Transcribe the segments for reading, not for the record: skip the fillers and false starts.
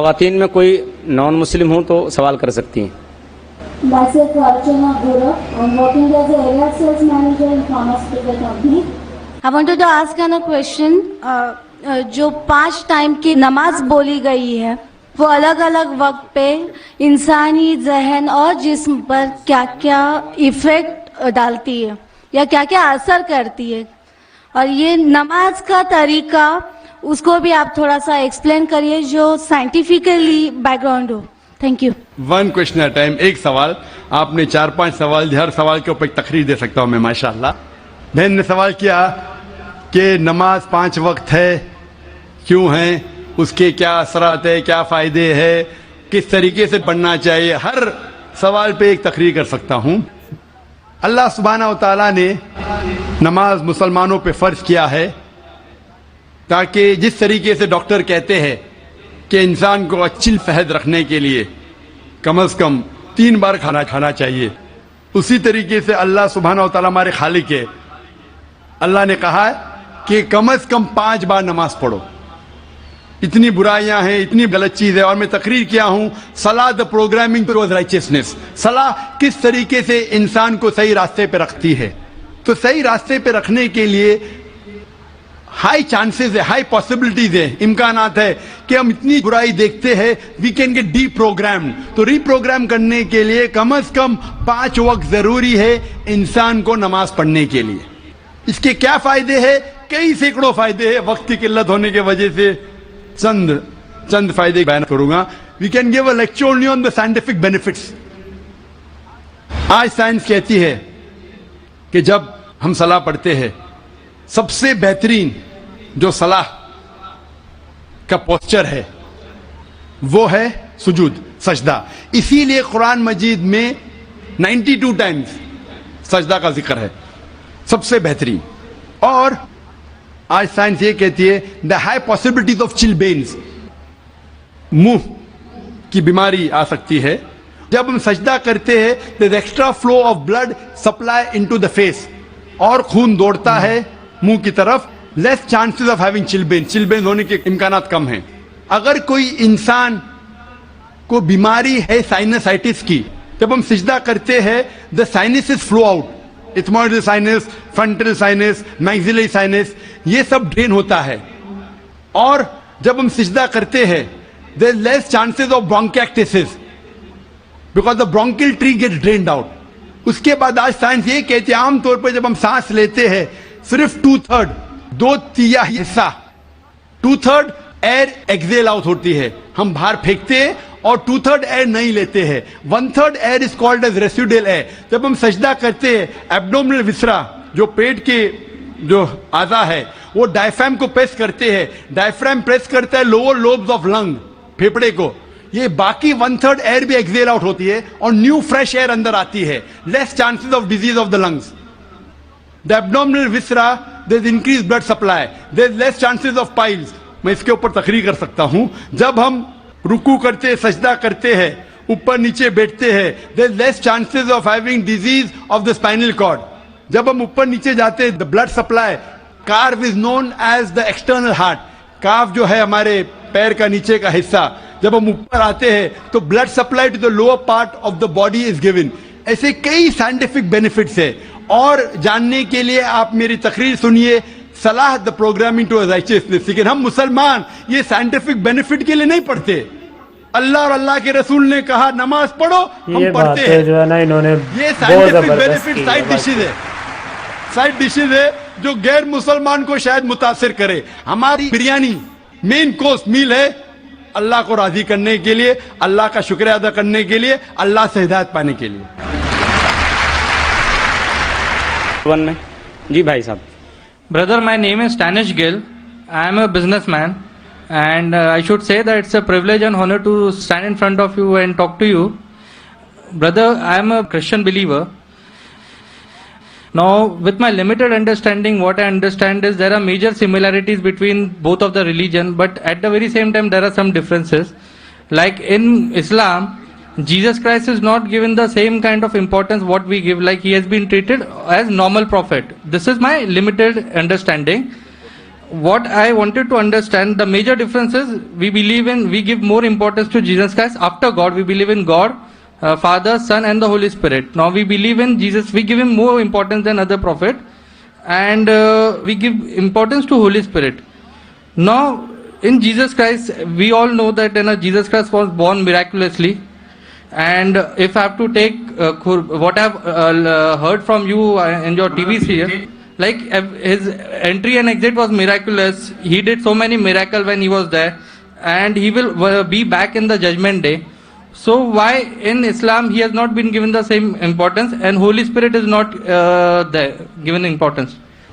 خواتین میں کوئی نان مسلم ہوں تو سوال کر سکتی ہیں. Myself Archana Gura. I'm working as a area sales manager in pharmaceutical company. I wanted to ask a question. جو 5 ٹائم کی نماز بولی گئی ہے وہ الگ الگ وقت پہ انسانی ذہن اور جسم پر کیا کیا ایفیکٹ ڈالتی ہے یا کیا کیا اثر کرتی ہے، اور یہ نماز کا طریقہ اس کو بھی آپ تھوڑا سا ایکسپلین کریے جو scientifically back ground who. Thank you. 1 question at a time. ایک سوال آپ نے 4-5 سوال، ہر سوال کے اوپر ایک تقریر دے سکتا ہوں میں ماشاءاللہ. بہن نے سوال کیا کہ نماز 5 وقت ہے، کیوں ہیں، اس کے کیا اثرات ہے، کیا فائدے ہیں، کس طریقے سے پڑھنا چاہیے. ہر سوال پہ ایک تقریر کر سکتا ہوں. اللہ سبحانہ و تعالیٰ نے نماز مسلمانوں پہ فرض کیا ہے تاکہ جس طریقے سے ڈاکٹر کہتے ہیں کہ انسان کو اچھی صحت رکھنے کے لیے کم از کم 3 بار کھانا چاہیے، اسی طریقے سے اللہ سبحانہ و تعالیٰ ہمارے خالق ہے. اللہ نے کہا ہے کہ کم از کم 5 بار نماز پڑھو. اتنی برائیاں ہیں، اتنی غلط چیز ہے. اور میں تقریر کیا ہوں صلاح دا پروگرامنگ ٹوورڈ رائچسنس. صلاح کس طریقے سے انسان کو صحیح راستے پہ رکھتی ہے. تو صحیح راستے پہ رکھنے کے لیے ہائی چانسز ہے، ہائی پاسبلٹیز ہے، امکانات ہے کہ ہم اتنی برائی دیکھتے ہیں we can get deprogrammed. تو ری پروگرام کرنے کے لیے کم از کم 5 وقت ضروری ہے انسان کو نماز پڑھنے کے لیے. اس کے کیا فائدے ہیں؟ کئی سینکڑوں فائدے ہیں. وقت کی قلت ہونے کی وجہ سے چند فائدے بیان کروں گا. We can give a lecture only on the scientific benefits. آج سائنس کہتی ہے کہ جب ہم صلاح پڑھتے ہیں سب سے بہترین جو صلاح کا پوسچر ہے وہ ہے سجود، سجدہ. اسی لیے قرآن مجید میں 92 ٹائمز سجدہ کا ذکر ہے، سب سے بہترین. اور آج سائنس یہ کہتی ہے دا ہائی پاسبلٹیز آف چلبینز، منہ کی بیماری آ سکتی ہے. جب ہم سجدہ کرتے ہیں there extra flow of blood supply into the face, اور خون دوڑتا ہے منہ کی طرف. لیس چانسز آف ہیونگ چلبین ہونے کے امکانات کم ہیں. اگر کوئی انسان کو بیماری ہے سائنسائٹس کی، جب ہم سجدہ کرتے ہیں the sinuses flow out, ethmoidal sinus, frontal sinus, maxillary sinus, یہ سب ڈرین ہوتا ہے. اور جب ہم سجدہ کرتے ہیں there less chances of bronchitis because the bronchial tree get drained out. اس کے بعد آج سائنس یہ کہتے ہیں عام طور پر جب ہم سانس لیتے ہیں صرف 2/3 2/3 حصہ 2/3 ایئر ایکزیل آؤٹ ہوتی ہے، ہم باہر پھینکتے ہیں، اور 2/3 ایئر نہیں لیتے ہیں. 1/3 air is called as residual air. جب ہم سجدہ کرتے ہیں ایبڈومنل وسرا جو پیٹ کے جو اعضاء ہے وہ ڈائفرام کو پریس کرتے ہیں، ڈائفرام پریس کرتا ہے لوور لوبز آف لنگ، پھیپڑے کو. یہ باقی 1/3 ایئر بھی ایکزیل آؤٹ ہوتی ہے اور نیو فریش ایئر اندر آتی ہے. Less chances of disease of the lungs. The abdominal viscera there is increase blood supply, there is less chances of piles. میں اس کے اوپر تقریر کر سکتا ہوں. جب ہم رکوع کرتے ہیں، سجدہ کرتے ہیں، اوپر نیچے بیٹھتے ہیں، there is less chances of having disease of the spinal cord. جب ہم اوپر نیچے جاتے ہیں دا بلڈ سپلائی، کارو is known as the external heart. Calf جو ہے ہمارے پیر کا نیچے کا حصہ، جب ہم اوپر آتے ہیں تو blood supply to the lower part of the body is given. ایسے کئی سائنٹیفک بینیفٹس ہیں. اور جاننے کے لیے آپ میری تقریر سنیے صلاح دا پروگرامنگ ٹو رائچسنس. لیکن ہم مسلمان یہ سائنٹیفک بینیفٹ کے لیے نہیں پڑھتے. اللہ اور اللہ کے رسول نے کہا نماز پڑھو، ہم پڑھتے ہیں. جو ہے نا انہوں نے یہ سائنٹیفک بینیفٹ سائڈ ڈشز ہے جو غیر مسلمان کو شاید متاثر کرے. ہماری بریانی مین کورس میل ہے اللہ کو راضی کرنے کے لیے، اللہ کا شکریہ ادا کرنے کے لیے، اللہ سے ہدایت پانے کے لیے. جی بھائی صاحب. Brother, my name is Stanish Gill. I am a businessman, and I should say that it's a privilege and honor to stand in front of you and talk to you. Brother, I am a Christian believer. Now, with my limited understanding, what I understand is there are major similarities between both of the religion, but at the very same time there are some differences. Like in Islam, Jesus Christ is not given the same kind of importance what we give, like he has been treated as normal prophet. This is my limited understanding. what I wanted to understand, the major difference is we give more importance to Jesus Christ after God. We believe in God, Father, Son, and the Holy Spirit. Now we believe in Jesus. We give him more importance than other prophet, and we give importance to Holy Spirit. Now in Jesus Christ, we all know that Jesus Christ was born miraculously. And if I have to take what I have heard from you in your TV serial, like his entry and exit was miraculous. He did so many miracles when he was there, and he will be back in the judgment day. So why in Islam he has not been given the same importance, and Holy Spirit is not given importance?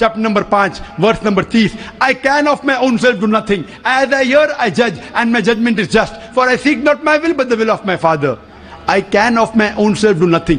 chapter number 5, verse number 30. I can of my own self do nothing. As I hear, I judge, and my judgment is just. For I seek not my will, but the will of my Father. I can of my own self do nothing.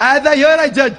As I hear, I judge.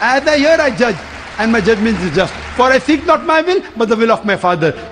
As I hear, I judge, and my judgment is just. For I seek not my will, but the will of my Father.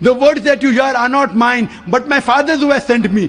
The words that you hear are not mine, but my Father who has sent me.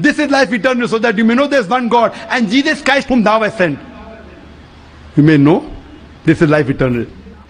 This is life eternal, so that you may know there is one God and Jesus Christ whom thou hast sent. You may know this is life eternal.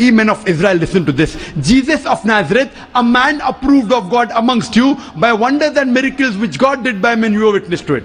Ye men of Israel, listen to this. Jesus of Nazareth, a man approved of God amongst you by wonders and miracles which God did by men, you are witness to it.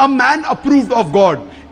A man approved of God,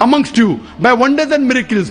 amongst you by wonders and miracles,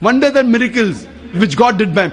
wonders and miracles which God did by him,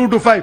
2 to 5.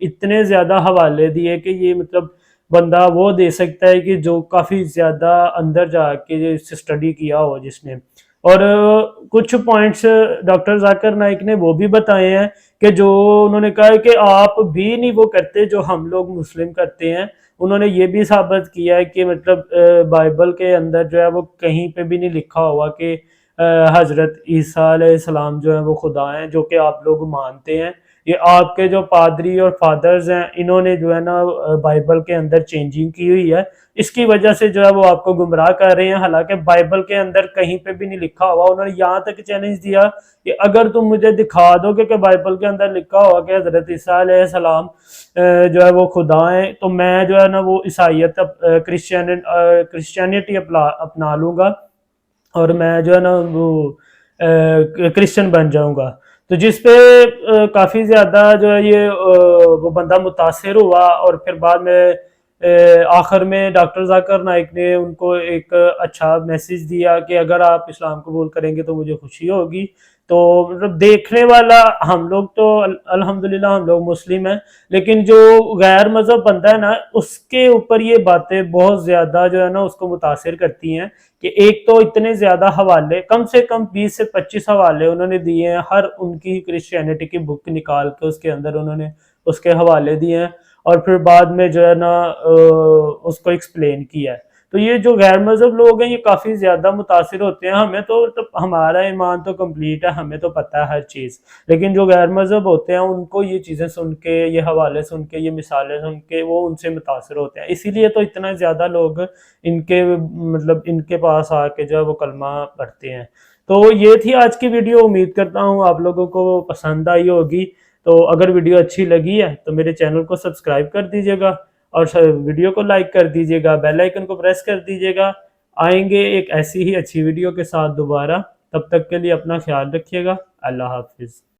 اتنے زیادہ حوالے دیے کہ یہ مطلب بندہ وہ دے سکتا ہے کہ جو کافی زیادہ اندر جا کے اسٹڈی کیا ہو جس نے. اور کچھ پوائنٹس ڈاکٹر ذاکر نائک نے وہ بھی بتائے ہیں کہ جو انہوں نے کہا ہے کہ آپ بھی نہیں وہ کرتے جو ہم لوگ مسلم کرتے ہیں. انہوں نے یہ بھی ثابت کیا ہے کہ مطلب بائبل کے اندر جو ہے وہ کہیں پہ بھی نہیں لکھا ہوا کہ حضرت عیسیٰ علیہ السلام جو ہیں وہ خدا ہیں، جو کہ آپ لوگ مانتے ہیں. یہ آپ کے جو پادری اور فادرز ہیں انہوں نے جو ہے نا بائبل کے اندر چینجنگ کی ہوئی ہے، اس کی وجہ سے جو ہے وہ آپ کو گمراہ کر رہے ہیں، حالانکہ بائبل کے اندر کہیں پہ بھی نہیں لکھا ہوا. انہوں نے یہاں تک چیلنج دیا کہ اگر تم مجھے دکھا دو کہ بائبل کے اندر لکھا ہوا کہ حضرت عیسیٰ علیہ السلام جو ہے وہ خدا ہیں، تو میں جو ہے نا وہ عیسائیت کرسچینٹی اپنا لوں گا اور میں جو ہے نا وہ کرسچن بن جاؤں گا. تو جس پہ کافی زیادہ جو ہے یہ وہ بندہ متاثر ہوا، اور پھر بعد میں آخر میں ڈاکٹر ذاکر نائک نے ان کو ایک اچھا میسیج دیا کہ اگر آپ اسلام قبول کریں گے تو مجھے خوشی ہوگی. تو مطلب دیکھنے والا ہم لوگ تو الحمدللہ ہم لوگ مسلم ہیں، لیکن جو غیر مذہب بندہ ہے نا اس کے اوپر یہ باتیں بہت زیادہ جو ہے نا اس کو متاثر کرتی ہیں کہ ایک تو اتنے زیادہ حوالے، کم سے کم 20 سے 25 حوالے انہوں نے دیے ہیں، ہر ان کی کرسچینٹی کی بک نکال کے اس کے اندر انہوں نے اس کے حوالے دیے ہیں، اور پھر بعد میں جو ہے نا اس کو ایکسپلین کیا ہے. تو یہ جو غیر مذہب لوگ ہیں یہ کافی زیادہ متاثر ہوتے ہیں. ہمیں تو ہمارا ایمان تو کمپلیٹ ہے، ہمیں تو پتہ ہے ہر چیز، لیکن جو غیر مذہب ہوتے ہیں ان کو یہ چیزیں سن کے، یہ حوالے سن کے، یہ مثالیں سن کے وہ ان سے متاثر ہوتے ہیں. اسی لیے تو اتنا زیادہ لوگ ان کے مطلب ان کے پاس آ کے جو ہے وہ کلمہ پڑھتے ہیں. تو یہ تھی آج کی ویڈیو، امید کرتا ہوں آپ لوگوں کو پسند آئی ہوگی. تو اگر ویڈیو اچھی لگی ہے تو میرے چینل کو سبسکرائب کر دیجیے گا اور ویڈیو کو لائک کر دیجیے گا، بیل آئیکن کو پریس کر دیجیے گا. آئیں گے ایک ایسی ہی اچھی ویڈیو کے ساتھ دوبارہ، تب تک کے لیے اپنا خیال رکھیے گا. اللہ حافظ.